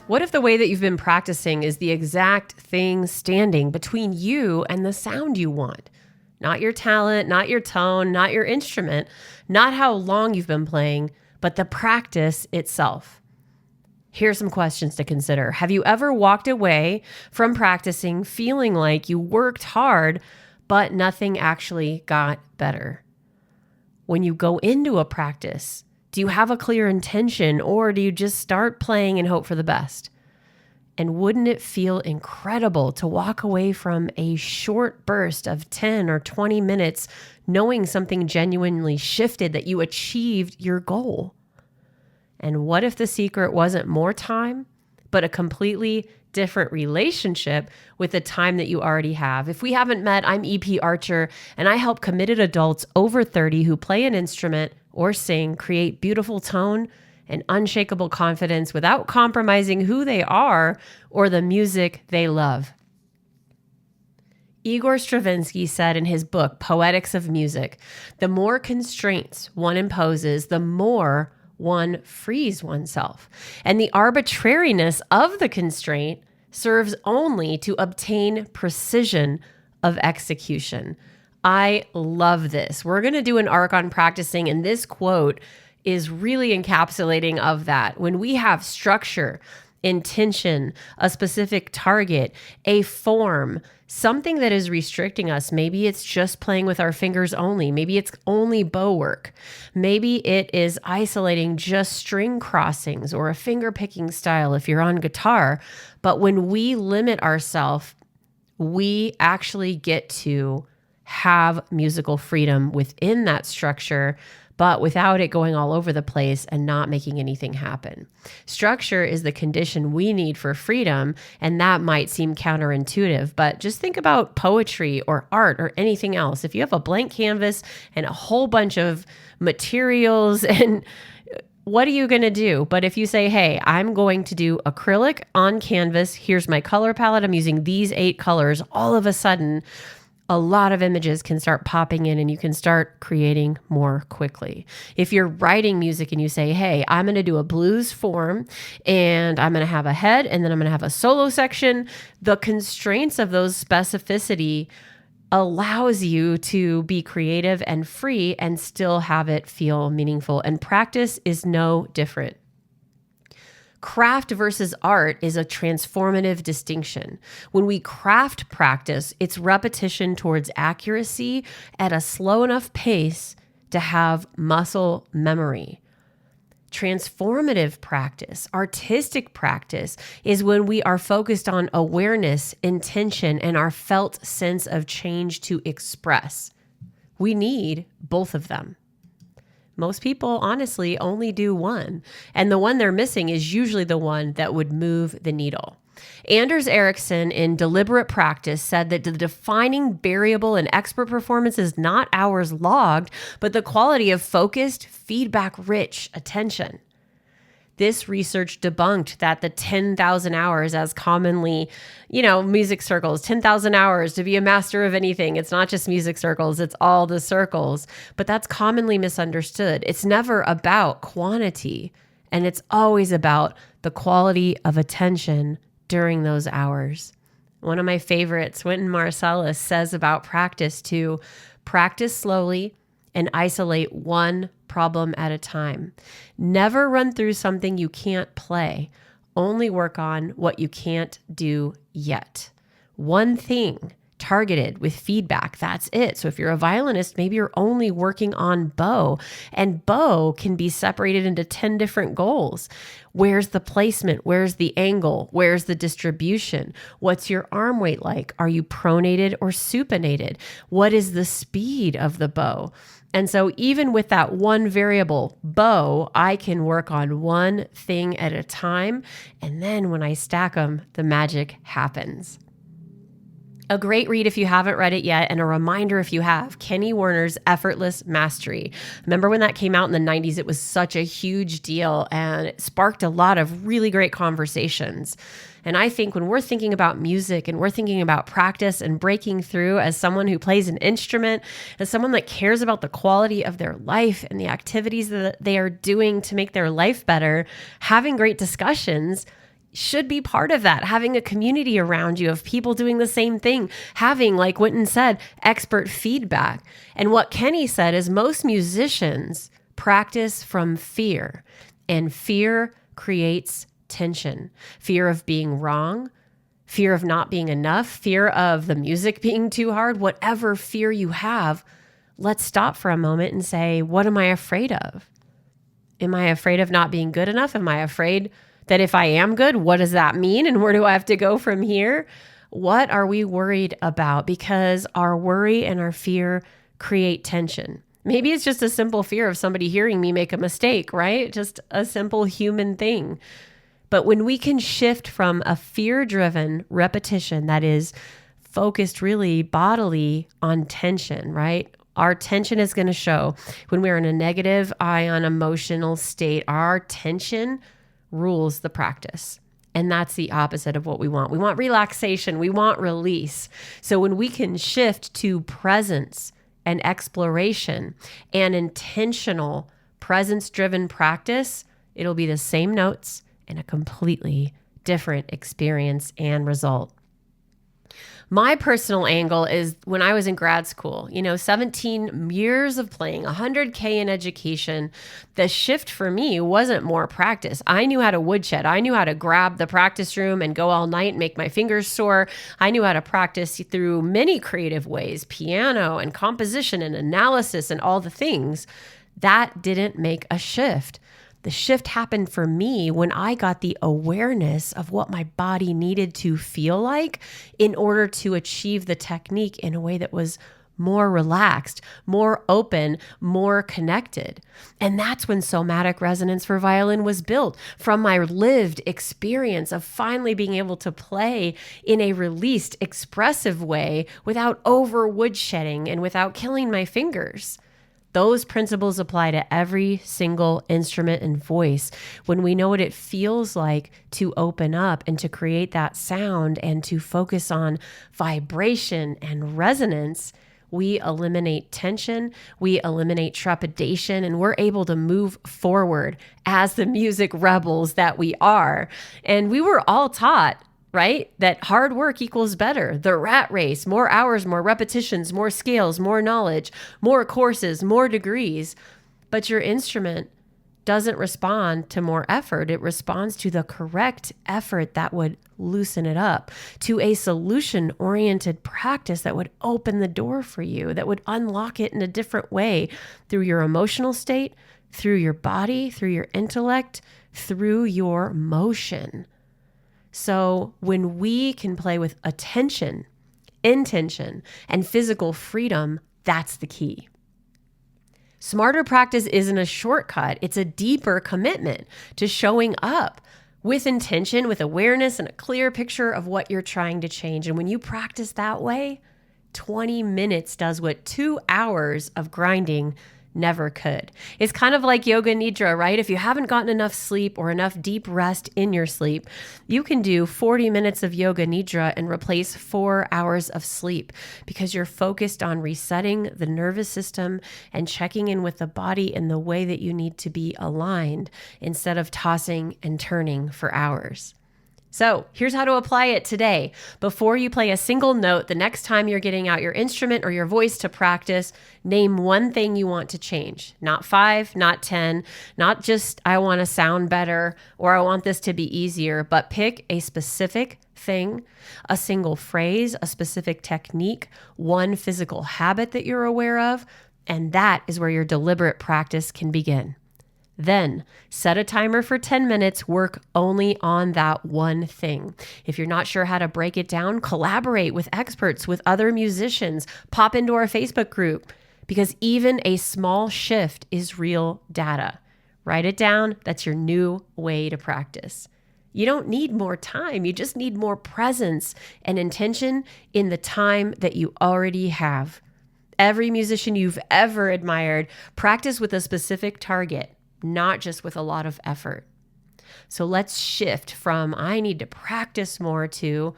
What if the way that you've been practicing is the exact thing standing between you and the sound you want? Not your talent, not your tone, not your instrument, not how long you've been playing, but the practice itself. Here's some questions to consider. Have you ever walked away from practicing feeling like you worked hard, but nothing actually got better? When you go into a practice, do you have a clear intention, or do you just start playing and hope for the best? And wouldn't it feel incredible to walk away from a short burst of 10 or 20 minutes knowing something genuinely shifted, that you achieved your goal? And what if the secret wasn't more time, but a completely different relationship with the time that you already have? If we haven't met, I'm EP Archer, and I help committed adults over 30 who play an instrument or sing create beautiful tone and unshakable confidence without compromising who they are or the music they love. Igor Stravinsky said in his book, Poetics of Music, the more constraints one imposes, the more one frees oneself. And the arbitrariness of the constraint serves only to obtain precision of execution. I love this. We're going to do an arc on practicing, and this quote is really encapsulating of that. When we have structure, intention, a specific target, a form, something that is restricting us. Maybe it's just playing with our fingers only. Maybe it's only bow work. Maybe it is isolating just string crossings or a finger picking style if you're on guitar. But when we limit ourselves, we actually get to have musical freedom within that structure, but without it going all over the place and not making anything happen. Structure is the condition we need for freedom, and that might seem counterintuitive, but just think about poetry or art or anything else. If you have a blank canvas and a whole bunch of materials, and what are you going to do? But if you say, hey, I'm going to do acrylic on canvas, here's my color palette, I'm using these 8 colors, all of a sudden, a lot of images can start popping in and you can start creating more quickly. If you're writing music and you say, hey, I'm going to do a blues form and I'm going to have a head and then I'm going to have a solo section, the constraints of those specificity allows you to be creative and free and still have it feel meaningful. And practice is no different. Craft versus art is a transformative distinction. When we craft practice, it's repetition towards accuracy at a slow enough pace to have muscle memory. Transformative practice, artistic practice, is when we are focused on awareness, intention, and our felt sense of change to express. We need both of them. Most people, honestly, only do one. And the one they're missing is usually the one that would move the needle. Anders Ericsson, in Deliberate Practice, said that the defining variable in expert performance is not hours logged, but the quality of focused, feedback-rich attention. This research debunked that the 10,000 hours, as commonly, music circles, 10,000 hours to be a master of anything. It's not just music circles, it's all the circles. But that's commonly misunderstood. It's never about quantity, and it's always about the quality of attention during those hours. One of my favorites, Wynton Marsalis, says about practice to practice slowly and isolate one problem at a time. Never run through something you can't play. Only work on what you can't do yet. One thing targeted with feedback. That's it. So if you're a violinist, maybe you're only working on bow, and bow can be separated into 10 different goals. Where's the placement? Where's the angle? Where's the distribution? What's your arm weight like? Are you pronated or supinated? What is the speed of the bow? And so even with that one variable, bow, I can work on one thing at a time. And then when I stack them, the magic happens. A great read if you haven't read it yet, and a reminder if you have, Kenny Werner's Effortless Mastery. Remember when that came out in the 90s? It was such a huge deal, and it sparked a lot of really great conversations. And I think when we're thinking about music and we're thinking about practice and breaking through as someone who plays an instrument, as someone that cares about the quality of their life and the activities that they are doing to make their life better, having great discussions should be part of that. Having a community around you of people doing the same thing, having, like Wynton said, expert feedback. And what Kenny said is most musicians practice from fear, and fear creates tension. Fear of being wrong, fear of not being enough, fear of the music being too hard, whatever fear you have, let's stop for a moment and say, what am I afraid of? Am I afraid of not being good enough? Am I afraid that if I am good, what does that mean? And where do I have to go from here? What are we worried about? Because our worry and our fear create tension. Maybe it's just a simple fear of somebody hearing me make a mistake, right? Just a simple human thing. But when we can shift from a fear-driven repetition that is focused really bodily on tension, right? Our tension is going to show when we're in a negative ion emotional state. Our tension rules the practice. And that's the opposite of what we want. We want relaxation. We want release. So when we can shift to presence and exploration and intentional presence-driven practice, it'll be the same notes and a completely different experience and result. My personal angle is when I was in grad school, 17 years of playing, 100K in education, the shift for me wasn't more practice. I knew how to woodshed. I knew how to grab the practice room and go all night and make my fingers sore. I knew how to practice through many creative ways, piano and composition and analysis and all the things. That didn't make a shift. The shift happened for me when I got the awareness of what my body needed to feel like in order to achieve the technique in a way that was more relaxed, more open, more connected. And that's when somatic resonance for violin was built, from my lived experience of finally being able to play in a released, expressive way without over woodshedding and without killing my fingers. Those principles apply to every single instrument and voice. When we know what it feels like to open up and to create that sound and to focus on vibration and resonance, we eliminate tension, we eliminate trepidation, and we're able to move forward as the music rebels that we are. And we were all taught, right, that hard work equals better. The rat race, more hours, more repetitions, more scales, more knowledge, more courses, more degrees. But your instrument doesn't respond to more effort. It responds to the correct effort that would loosen it up, to a solution-oriented practice that would open the door for you, that would unlock it in a different way through your emotional state, through your body, through your intellect, through your motion. So when we can play with attention, intention, and physical freedom, that's the key. Smarter practice isn't a shortcut. It's a deeper commitment to showing up with intention, with awareness, and a clear picture of what you're trying to change. And when you practice that way, 20 minutes does what 2 hours of grinding never could. It's kind of like yoga nidra, right? If you haven't gotten enough sleep or enough deep rest in your sleep, you can do 40 minutes of yoga nidra and replace 4 hours of sleep because you're focused on resetting the nervous system and checking in with the body in the way that you need to be aligned instead of tossing and turning for hours. So here's how to apply it today. Before you play a single note, the next time you're getting out your instrument or your voice to practice, name one thing you want to change. Not 5, not 10, not just I want to sound better or I want this to be easier, but pick a specific thing, a single phrase, a specific technique, one physical habit that you're aware of, and that is where your deliberate practice can begin. Then set a timer for 10 minutes, work only on that one thing. If you're not sure how to break it down, collaborate with experts, with other musicians, pop into our Facebook group, because even a small shift is real data. Write it down. That's your new way to practice. You don't need more time. You just need more presence and intention in the time that you already have. Every musician you've ever admired, practice with a specific target, not just with a lot of effort. So let's shift from I need to practice more to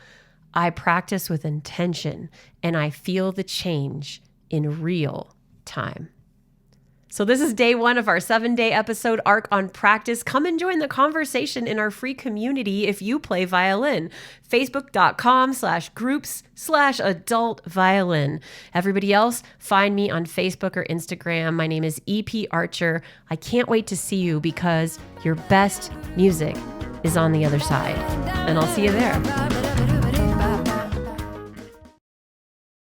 I practice with intention and I feel the change in real time. So this is day 1 of our 7-day episode arc on practice. Come and join the conversation in our free community if you play violin. Facebook.com/groups/adult violin. Everybody else, find me on Facebook or Instagram. My name is EP Archer. I can't wait to see you because your best music is on the other side. And I'll see you there.